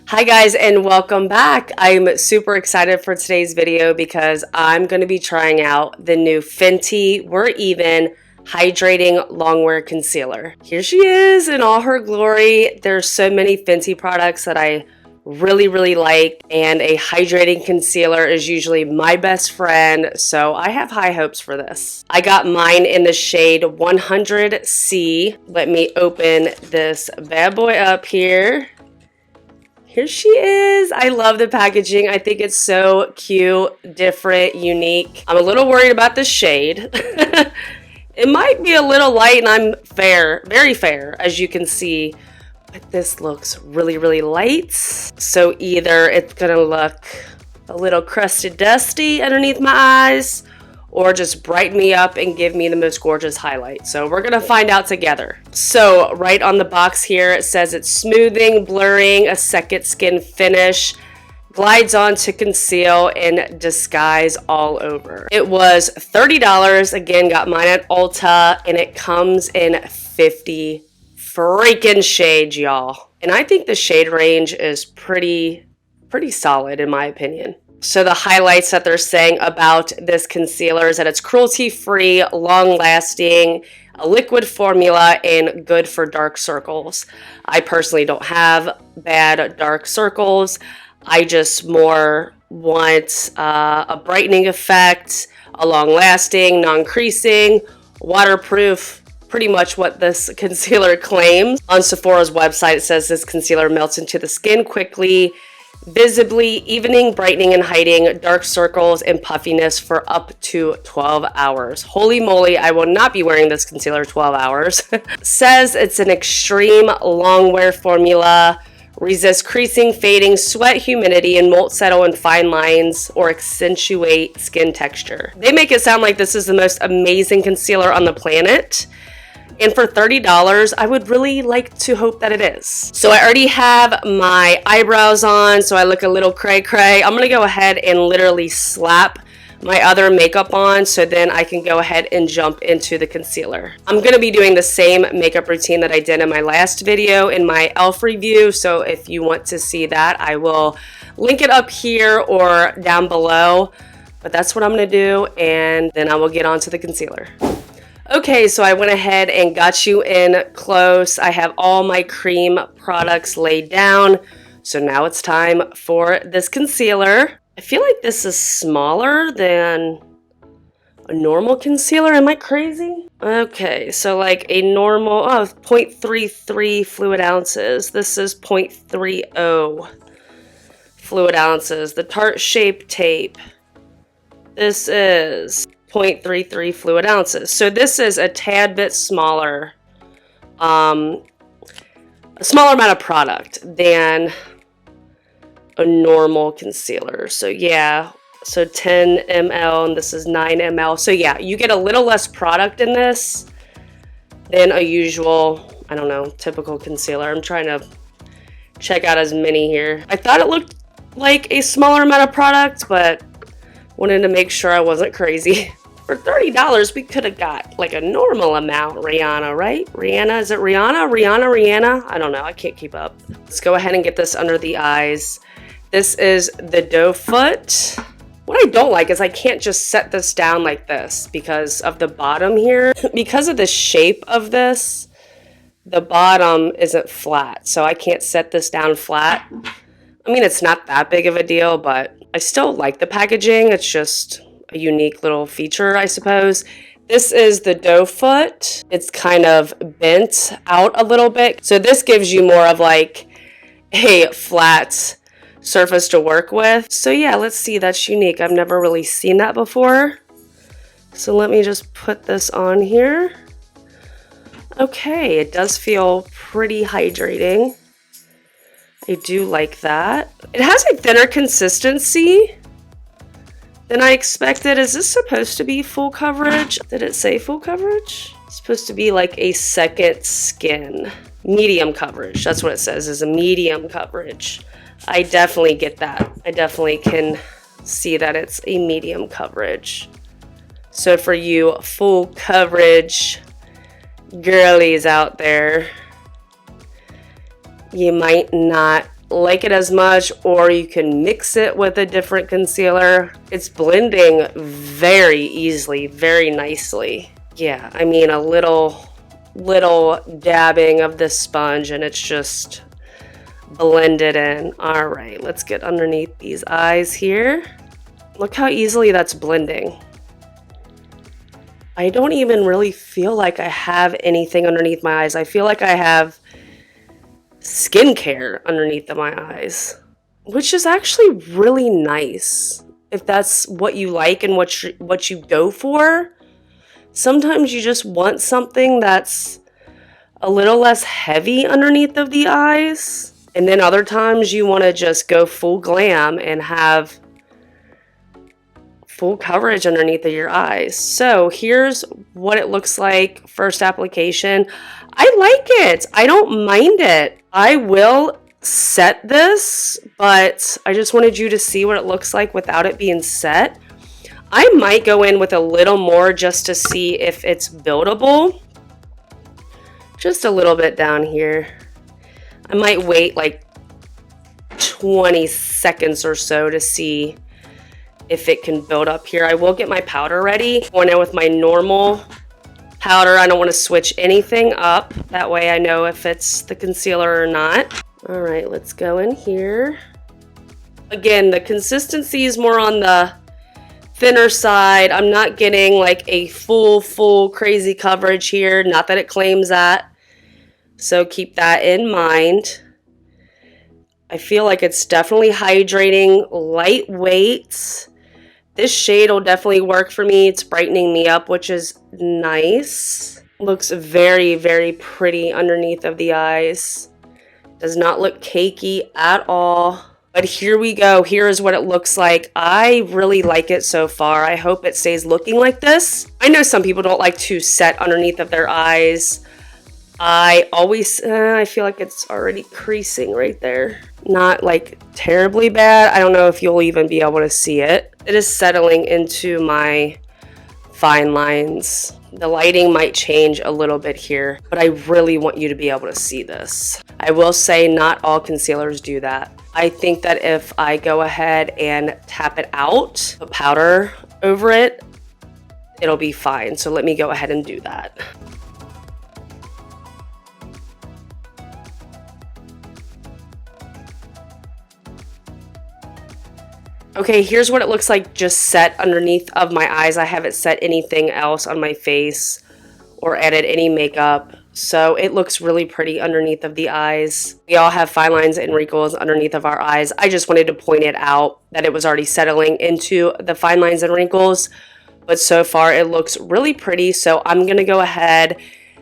Hi guys, and welcome back. I'm super excited for today's video because I'm going to be trying out the new Fenty We're Even Hydrating Longwear Concealer. Here she is in all her glory. There's so many Fenty products that I really like, and a hydrating concealer is usually my best friend, so I have high hopes for this. I got mine in the shade 100C. Let me open this bad boy up here. Here she is. I love the packaging. I think it's so cute, different, unique. I'm a little worried about the shade. It might be a little light, and I'm fair, very fair, as you can see. But this looks really light. So either it's gonna look a little crusted dusty underneath my eyes, or just brighten me up and give me the most gorgeous highlight. So we're gonna find out together. So right on the box here, it says it's smoothing, blurring, a second skin finish, glides on to conceal and disguise all over. It was $30, again, got mine at Ulta, and it comes in 50 freaking shades, y'all. And I think the shade range is pretty solid in my opinion. So the highlights that they're saying about this concealer is that it's cruelty-free, long-lasting, a liquid formula, and good for dark circles. I personally don't have bad dark circles. I just more want a brightening effect, a long-lasting, non-creasing, waterproof, pretty much what this concealer claims. On Sephora's website, it says this concealer melts into the skin quickly, visibly evening, brightening, and hiding dark circles and puffiness for up to 12 hours. Holy moly, I will not be wearing this concealer 12 hours. Says it's an extreme long wear formula, resists creasing, fading, sweat, humidity, and won't settle in fine lines or accentuate skin texture. They make it sound like this is the most amazing concealer on the planet. And for $30, I would really like to hope that it is. So I already have my eyebrows on, so I look a little cray-cray. I'm gonna go ahead and literally slap my other makeup on, so then I can go ahead and jump into the concealer. I'm gonna be doing the same makeup routine that I did in my last video in my e.l.f. review, so if you want to see that, I will link it up here or down below. But that's what I'm gonna do, and then I will get onto the concealer. Okay, so I went ahead and got you in close. I have all my cream products laid down. So now it's time for this concealer. I feel like this is smaller than a normal concealer. Am I crazy? Okay, so like a normal, 0.33 fluid ounces. This is 0.30 fluid ounces. The Tarte Shape Tape. This is 0.33 fluid ounces. So this is a tad bit smaller, a smaller amount of product than a normal concealer. So yeah, so 10 ml and this is 9 ml. So yeah, you get a little less product in this than a usual, I don't know, typical concealer. I'm trying to check out as many here. I thought it looked like a smaller amount of product, but wanted to make sure I wasn't crazy. For $30, we could have got like a normal amount, Rihanna, right? Rihanna, is it Rihanna? Rihanna? I don't know, I can't keep up. Let's go ahead and get this under the eyes. This is the doe foot. What I don't like is I can't just set this down like this because of the bottom here. Because of the shape of this, the bottom isn't flat, so I can't set this down flat. I mean, it's not that big of a deal, but I still like the packaging. It's just a unique little feature, I suppose. This is the doe foot. It's kind of bent out a little bit. So this gives you more of like a flat surface to work with. So yeah, let's see, that's unique. I've never really seen that before. So let me just put this on here. Okay, it does feel pretty hydrating. I do like that. It has a thinner consistency than I expected. Is this supposed to be full coverage? Did it say full coverage? It's supposed to be like a second skin. Medium coverage, that's what it says, is a medium coverage. I definitely get that. I definitely can see that it's a medium coverage. So for you full coverage girlies out there, you might not like it as much, or you can mix it with a different concealer. It's blending very easily, very nicely. Yeah, I mean, a little dabbing of this sponge and it's just blended in. All right, let's get underneath these eyes here. Look how easily that's blending. I don't even really feel like I have anything underneath my eyes. I feel like I have skincare underneath my eyes, which is actually really nice if that's what you like and what you go for. Sometimes you just want something that's a little less heavy underneath of the eyes, and then other times you want to just go full glam and have full coverage underneath of your eyes. So here's what it looks like first application. I like it. I don't mind it. I will set this, but I just wanted you to see what it looks like without it being set. I might go in with a little more just to see if it's buildable. Just a little bit down here. I might wait like 20 seconds or so to see if it can build up here. I will get my powder ready. Going in with my normal powder. I don't want to switch anything up. That way I know if it's the concealer or not. All right, let's go in here. Again, the consistency is more on the thinner side. I'm not getting like a full crazy coverage here. Not that it claims that. So keep that in mind. I feel like it's definitely hydrating, lightweight. This shade will definitely work for me. It's brightening me up, which is nice. Looks very pretty underneath of the eyes. Does not look cakey at all. But here we go. Here is what it looks like. I really like it so far. I hope it stays looking like this. I know some people don't like to set underneath of their eyes. I always, I feel like it's already creasing right there. Not like terribly bad. I don't know if you'll even be able to see it. It is settling into my fine lines. The lighting might change a little bit here, but I really want you to be able to see this. I will say not all concealers do that. I think that if I go ahead and tap it out, put powder over it, it'll be fine. So let me go ahead and do that. Okay, here's what it looks like just set underneath of my eyes. I haven't set anything else on my face or added any makeup. So it looks really pretty underneath of the eyes. We all have fine lines and wrinkles underneath of our eyes. I just wanted to point it out that it was already settling into the fine lines and wrinkles. But so far it looks really pretty. So I'm going to go ahead,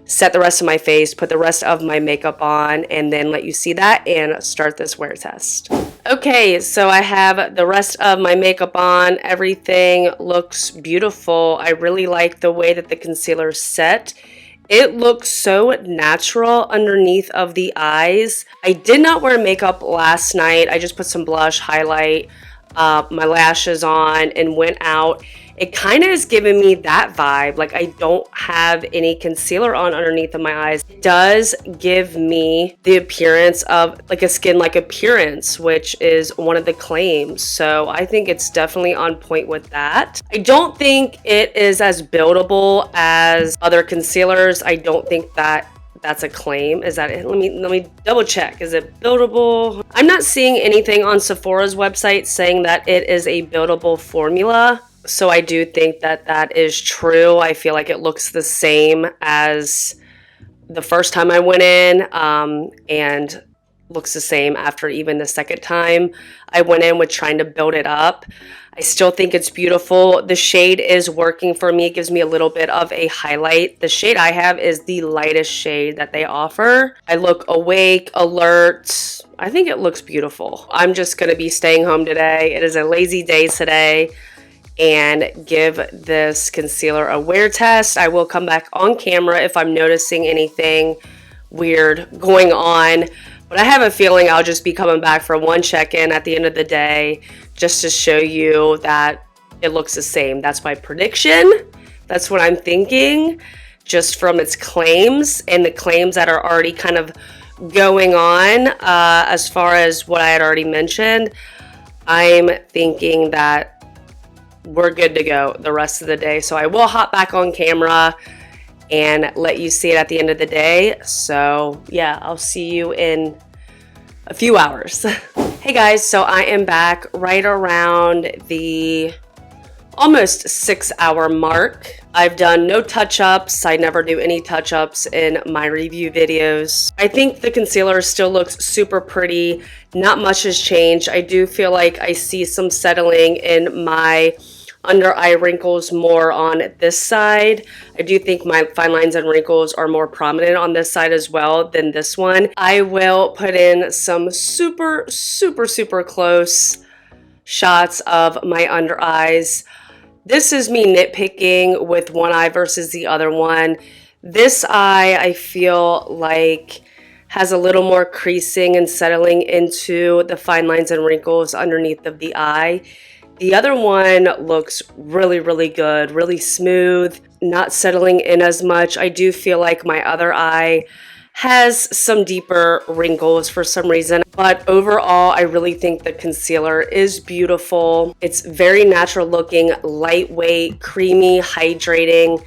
set the rest of my face, put the rest of my makeup on, and then let you see that and start this wear test. Okay, so I have the rest of my makeup on. Everything looks beautiful. I really like the way that the concealer is set. It looks so natural underneath of the eyes. I did not wear makeup last night. I just put some blush, highlight, my lashes on, and went out. It kind of is giving me that vibe. Like I don't have any concealer on underneath of my eyes. It does give me the appearance of like a skin-like appearance, which is one of the claims. So I think it's definitely on point with that. I don't think it is as buildable as other concealers. I don't think that that's a claim. Is that it? Let me double check. Is it buildable? I'm not seeing anything on Sephora's website saying that it is a buildable formula. So I do think that that is true. I feel like it looks the same as the first time I went in, and looks the same after even the second time I went in with trying to build it up. I still think it's beautiful. The shade is working for me. It gives me a little bit of a highlight. The shade I have is the lightest shade that they offer. I look awake, alert. I think it looks beautiful. I'm just going to be staying home today. It is a lazy day today. And give this concealer a wear test. I will come back on camera if I'm noticing anything weird going on. But I have a feeling I'll just be coming back for one check-in at the end of the day just to show you that it looks the same. That's my prediction. That's what I'm thinking just from its claims and the claims that are already kind of going on. As far as what I had already mentioned, I'm thinking that we're good to go the rest of the day. So I will hop back on camera and let you see it at the end of the day. So yeah, I'll see you in a few hours. Hey guys, so I am back right around the almost 6-hour mark. I've done no touch-ups. I never do any touch-ups in my review videos. I think the concealer still looks super pretty. Not much has changed. I do feel like I see some settling in my under eye wrinkles more on this side. I do think my fine lines and wrinkles are more prominent on this side as well than this one. I will put in some super close shots of my under eyes. This is me nitpicking with one eye versus the other one. This eye, I feel like, has a little more creasing and settling into the fine lines and wrinkles underneath of the eye. The other one looks really good, really smooth, not settling in as much. I do feel like my other eye has some deeper wrinkles for some reason, but overall I really think the concealer is beautiful. It's very natural looking, lightweight, creamy, hydrating.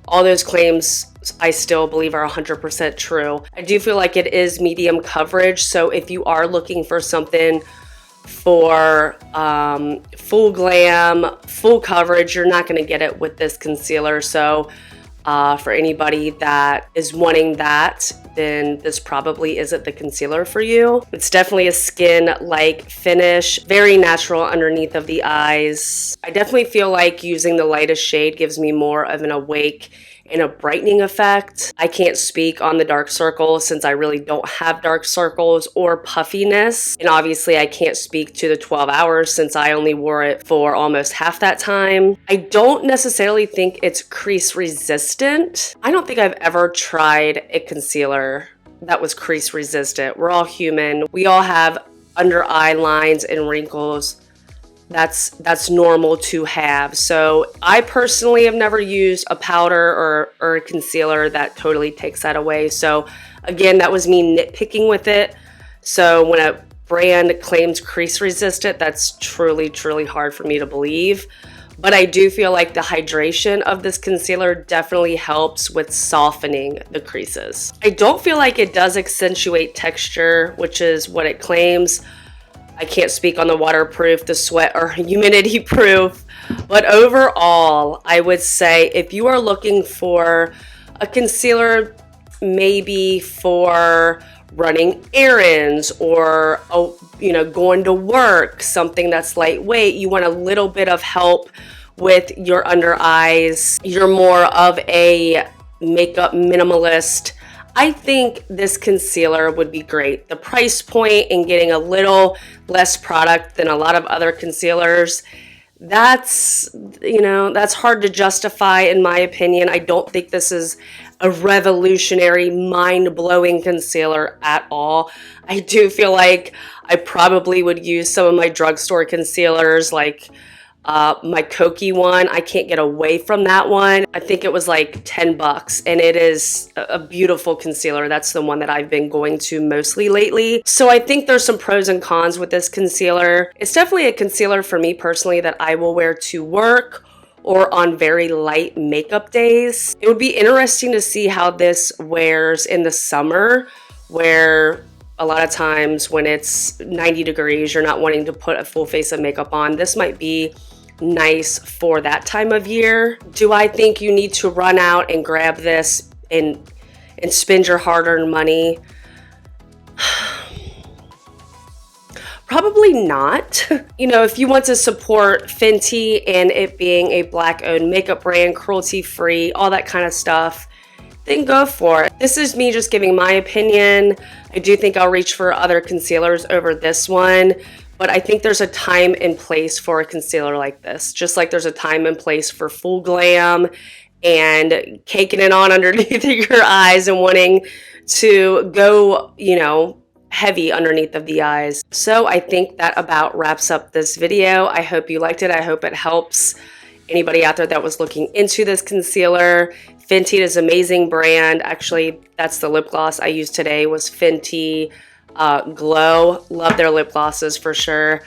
All those claims I still believe are 100% true. I do feel like it is medium coverage, so if you are looking for something for full glam, full coverage, you're not going to get it with this concealer. So for anybody that is wanting that, then this probably isn't the concealer for you. It's definitely a skin-like finish, very natural underneath of the eyes. I definitely feel like using the lightest shade gives me more of an awake and a brightening effect. I can't speak on the dark circles since I really don't have dark circles or puffiness. And obviously I can't speak to the 12 hours since I only wore it for almost half that time. I don't necessarily think it's crease resistant. I don't think I've ever tried a concealer that was crease resistant. We're all human. We all have under eye lines and wrinkles. That's normal to have. So I personally have never used a powder or a concealer that totally takes that away. So again, that was me nitpicking with it. So when a brand claims crease resistant, that's truly hard for me to believe. But I do feel like the hydration of this concealer definitely helps with softening the creases. I don't feel like it does accentuate texture, which is what it claims. I can't speak on the waterproof, the sweat or humidity proof, but overall, I would say if you are looking for a concealer maybe for running errands or going to work, something that's lightweight, you want a little bit of help with your under eyes, you're more of a makeup minimalist, I think this concealer would be great. The price point and getting a little less product than a lot of other concealers, that's hard to justify in my opinion. I don't think this is a revolutionary, mind-blowing concealer at all. I do feel like I probably would use some of my drugstore concealers like my Kokie one. I can't get away from that one. I think it was like 10 bucks and it is a beautiful concealer. That's the one that I've been going to mostly lately. So I think there's some pros and cons with this concealer. It's definitely a concealer for me personally that I will wear to work or on very light makeup days. It would be interesting to see how this wears in the summer where a lot of times when it's 90 degrees, you're not wanting to put a full face of makeup on. This might be nice for that time of year. Do I think you need to run out and grab this and spend your hard-earned money? Probably not. If you want to support Fenty and it being a Black-owned makeup brand, cruelty-free, all that kind of stuff, then go for it. This is me just giving my opinion. I do think I'll reach for other concealers over this one, but I think there's a time and place for a concealer like this, just like there's a time and place for full glam and caking it on underneath your eyes and wanting to go, heavy underneath of the eyes. So I think that about wraps up this video. I hope you liked it. I hope it helps anybody out there that was looking into this concealer. Fenty is an amazing brand. Actually, that's the lip gloss I used today was Fenty Glow. Love their lip glosses for sure.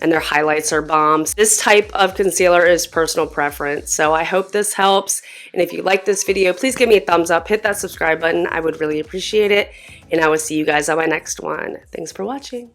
And their highlights are bombs. This type of concealer is personal preference. So I hope this helps. And if you like this video, please give me a thumbs up. Hit that subscribe button. I would really appreciate it. And I will see you guys on my next one. Thanks for watching.